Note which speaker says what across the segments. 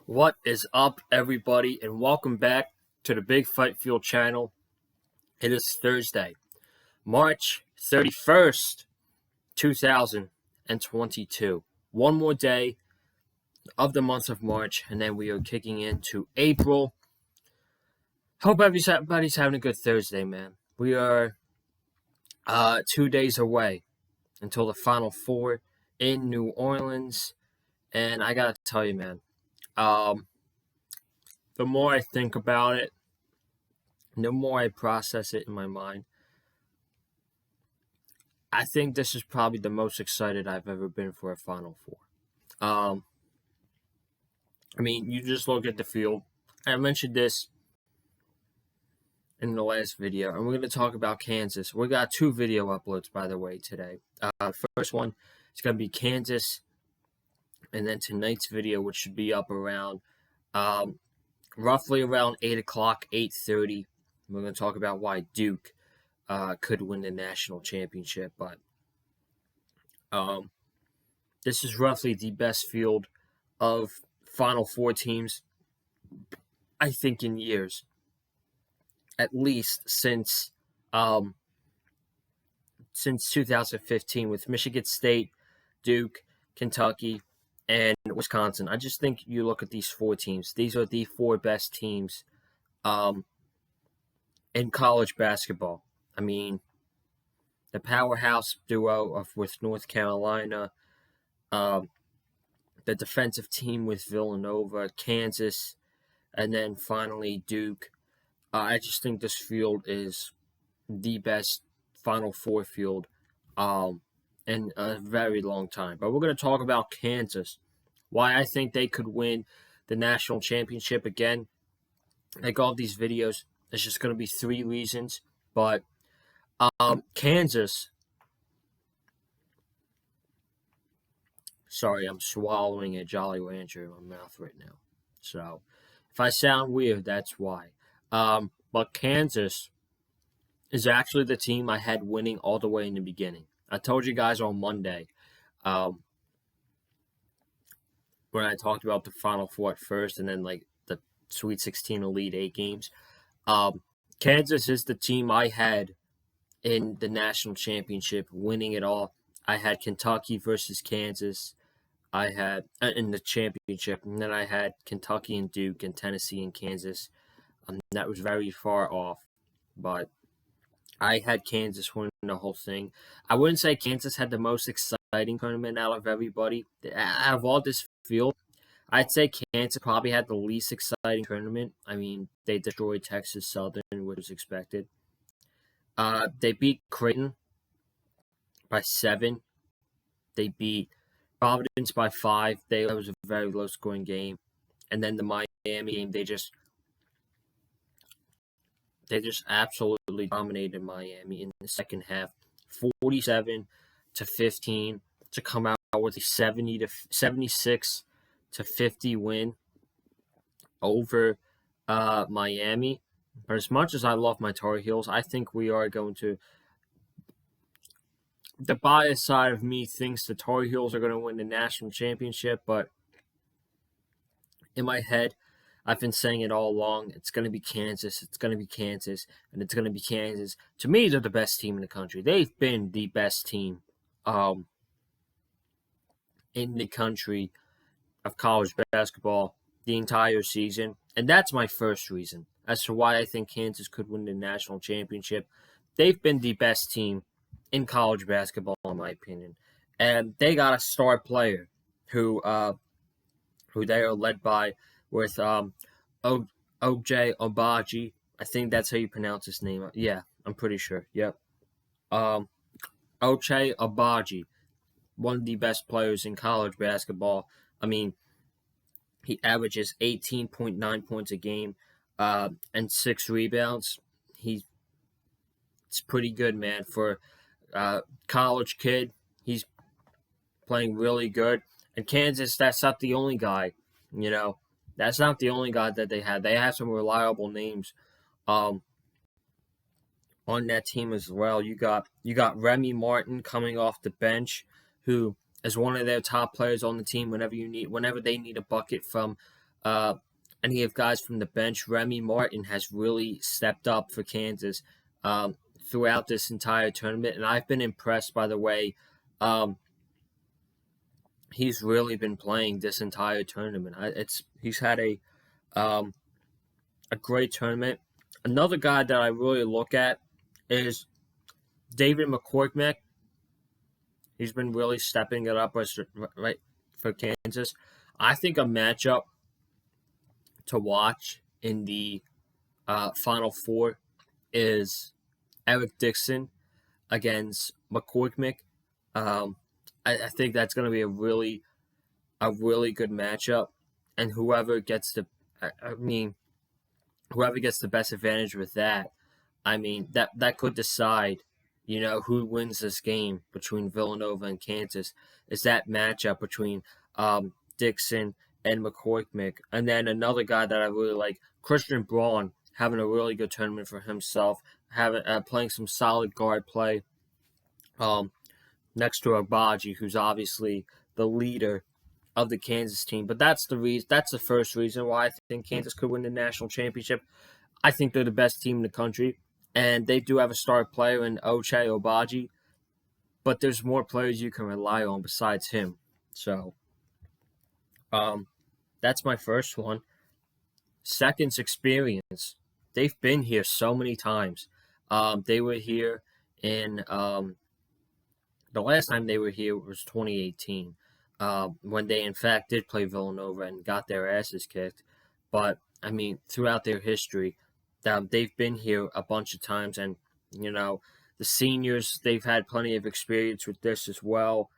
Speaker 1: What is up, everybody, and welcome back to the Big Fight Field channel. It is Thursday, March 31st, 2022. One more day of the month of March, and then we are kicking into April. Hope everybody's having a good Thursday, man. We are 2 days away until the Final Four in New Orleans, and I gotta tell you, man, the more I think about it, the more I process it in my mind, I think this is probably the most excited I've ever been for a Final Four. You just look at the field. I mentioned this in the last video, and we're going to talk about Kansas. We got 2 video uploads, by the way, today. First one is going to be Kansas, and then tonight's video, which should be up around roughly around 8 o'clock, 8:30. We're going to talk about why Duke could win the national championship. But this is roughly the best field of Final Four teams, I think, in years. At least since 2015 with Michigan State, Duke, Kentucky, and Wisconsin. I just think you look at these 4 teams. These are the 4 best teams in college basketball. I mean, the powerhouse duo with North Carolina, the defensive team with Villanova, Kansas, and then finally Duke. I just think this field is the best Final Four field in a very long time. But we're going to talk about Kansas, why I think they could win the national championship again. Like all these videos, it's just going to be 3 reasons. But Kansas, sorry, I'm swallowing a Jolly Rancher in my mouth right now. So if I sound weird, that's why. But Kansas is actually the team I had winning all the way in the beginning. I told you guys on Monday when I talked about the Final Four at first and then like the Sweet 16 Elite 8 games. Kansas is the team I had in the national championship, winning it all. I had Kentucky versus Kansas. I had in the championship, and then I had Kentucky and Duke and Tennessee and Kansas. That was very far off, but I had Kansas winning the whole thing. I wouldn't say Kansas had the most exciting tournament out of everybody. Out of all this field, I'd say Kansas probably had the least exciting tournament. I mean, they destroyed Texas Southern, which was expected. They beat Creighton by 7. They beat Providence by 5. That was a very low-scoring game. And then the Miami game, they just absolutely dominated Miami in the second half, 47-15 to come out with a 76 to 50 win over Miami. But as much as I love my Tar Heels, I think we are going to. The bias side of me thinks the Tar Heels are going to win the national championship, but in my head, I've been saying it all along. It's going to be Kansas. It's going to be Kansas. And it's going to be Kansas. To me, they're the best team in the country. They've been the best team in the country of college basketball the entire season. And that's my first reason as to why I think Kansas could win the national championship. They've been the best team in college basketball, in my opinion. And they got a star player who they are led by with Oj Obaji. I think that's how you pronounce his name. Yeah, I'm pretty sure. Yep. Oj Obaji, one of the best players in college basketball. I mean, he averages 18.9 points a game and 6 rebounds. It's pretty good, man. For a college kid, he's playing really good. And Kansas, that's not the only guy, you know. That's not the only guy that they had. They have some reliable names on that team as well. You got Remy Martin coming off the bench, who is one of their top players on the team whenever they need a bucket from uh, and you have guys from the bench. Remy Martin has really stepped up for Kansas throughout this entire tournament, and I've been impressed by the way he's really been playing this entire tournament. He's had um, a great tournament. Another guy that I really look at is David McCormick. He's been really stepping it up right for Kansas. I think a matchup to watch in the Final Four is Eric Dixon against McCormick. Um, I think that's going to be a really good matchup, and whoever gets the best advantage with that, that could decide, who wins this game between Villanova and Kansas. Is that matchup between Dixon and McCormick, and then another guy that I really like, Christian Braun, having a really good tournament for himself, having playing some solid guard play. Next to Agbaji, who's obviously the leader of the Kansas team. But that's the reason. That's the first reason why I think Kansas could win the national championship. I think they're the best team in the country, and they do have a star player in Ncaa Agbaji, but there's more players you can rely on besides him. So, that's my first one. Second's experience. They've been here so many times. They were here in the last time they were here was 2018, when they in fact did play Villanova and got their asses kicked. But throughout their history, they've been here a bunch of times, and the seniors, they've had plenty of experience with this as well.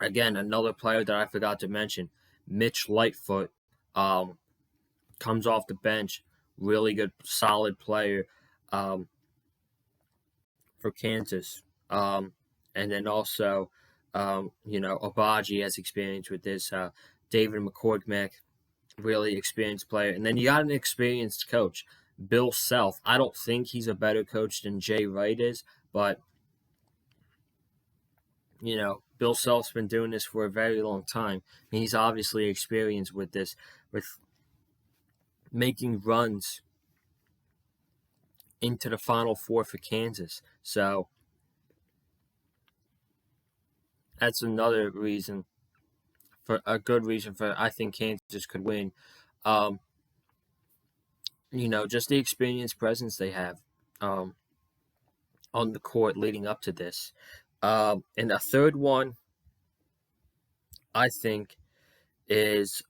Speaker 1: Again, another player that I forgot to mention, Mitch Lightfoot, comes off the bench, really good, solid player for Kansas. And then also, Agbaji has experience with this. David McCormick, really experienced player. And then you got an experienced coach, Bill Self. I don't think he's a better coach than Jay Wright is, but, Bill Self's been doing this for a very long time. He's obviously experienced with this, with making runs into the Final Four for Kansas. So that's another reason, for a good reason for I think Kansas could win. Just the experience presence they have on the court leading up to this. And the third one, I think, is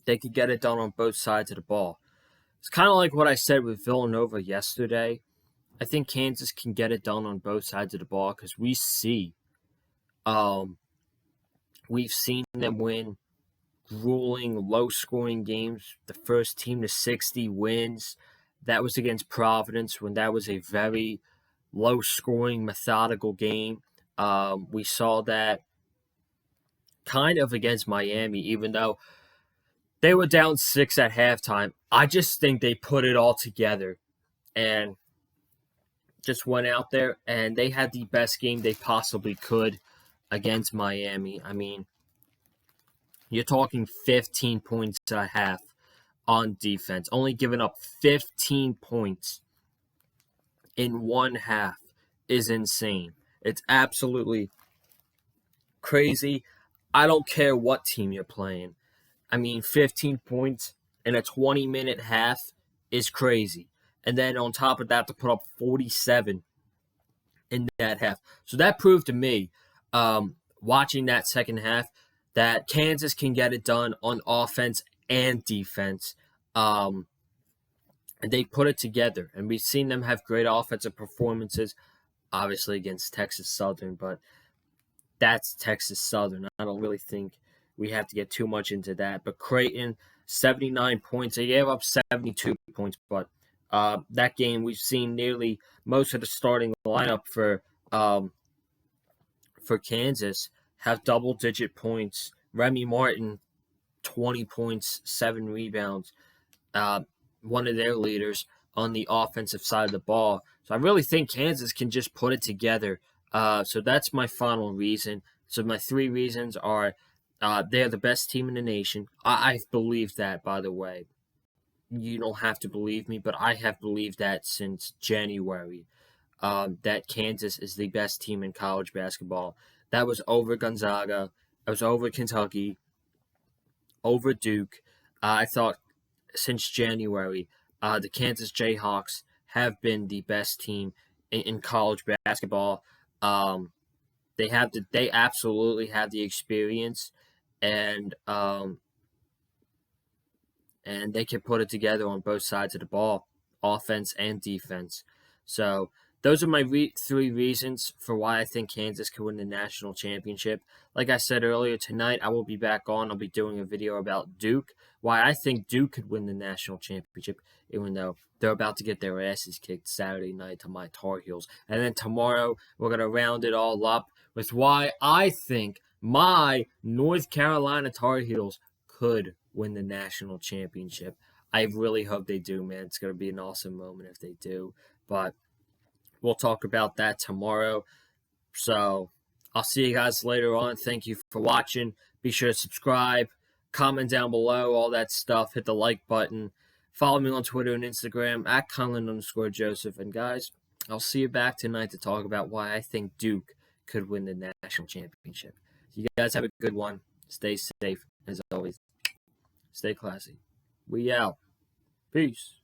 Speaker 1: they could get it done on both sides of the ball. It's kind of like what I said with Villanova yesterday. I think Kansas can get it done on both sides of the ball because we've seen them win grueling, low-scoring games. The first team to 60 wins. That was against Providence when that was a very low-scoring, methodical game. We saw that kind of against Miami, even though they were down 6 at halftime. I just think they put it all together and just went out there, and they had the best game they possibly could against Miami. You're talking 15 points a half on defense. Only giving up 15 points in one half is insane. It's absolutely crazy. I don't care what team you're playing. 15 points in a 20-minute half is crazy. And then on top of that, to put up 47 in that half. So that proved to me, watching that second half, that Kansas can get it done on offense and defense. And they put it together. And we've seen them have great offensive performances, obviously against Texas Southern, but that's Texas Southern. I don't really think we have to get too much into that. But Creighton, 79 points. They gave up 72 points, but that game we've seen nearly most of the starting lineup for Kansas have double-digit points. Remy Martin, 20 points, 7 rebounds. One of their leaders on the offensive side of the ball. So I really think Kansas can just put it together. So that's my final reason. So my 3 reasons are They're the best team in the nation. I've believed that, by the way. You don't have to believe me, but I have believed that since January. That Kansas is the best team in college basketball. That was over Gonzaga. It was over Kentucky, over Duke. I thought since January, the Kansas Jayhawks have been the best team in college basketball. Um, they absolutely have the experience, and and they can put it together on both sides of the ball, offense and defense. So those are my three reasons for why I think Kansas could win the national championship. Like I said earlier, tonight I will be back on. I'll be doing a video about Duke, why I think Duke could win the national championship, even though they're about to get their asses kicked Saturday night to my Tar Heels. And then tomorrow we're going to round it all up with why I think my North Carolina Tar Heels could win the national championship. I really hope they do, man. It's going to be an awesome moment if they do. But we'll talk about that tomorrow. So I'll see you guys later on. Thank you for watching. Be sure to subscribe, comment down below, all that stuff. Hit the like button. Follow me on Twitter and Instagram at Conlon_Joseph. And guys, I'll see you back tonight to talk about why I think Duke could win the national championship. You guys have a good one. Stay safe, as always. Stay classy. We out. Peace.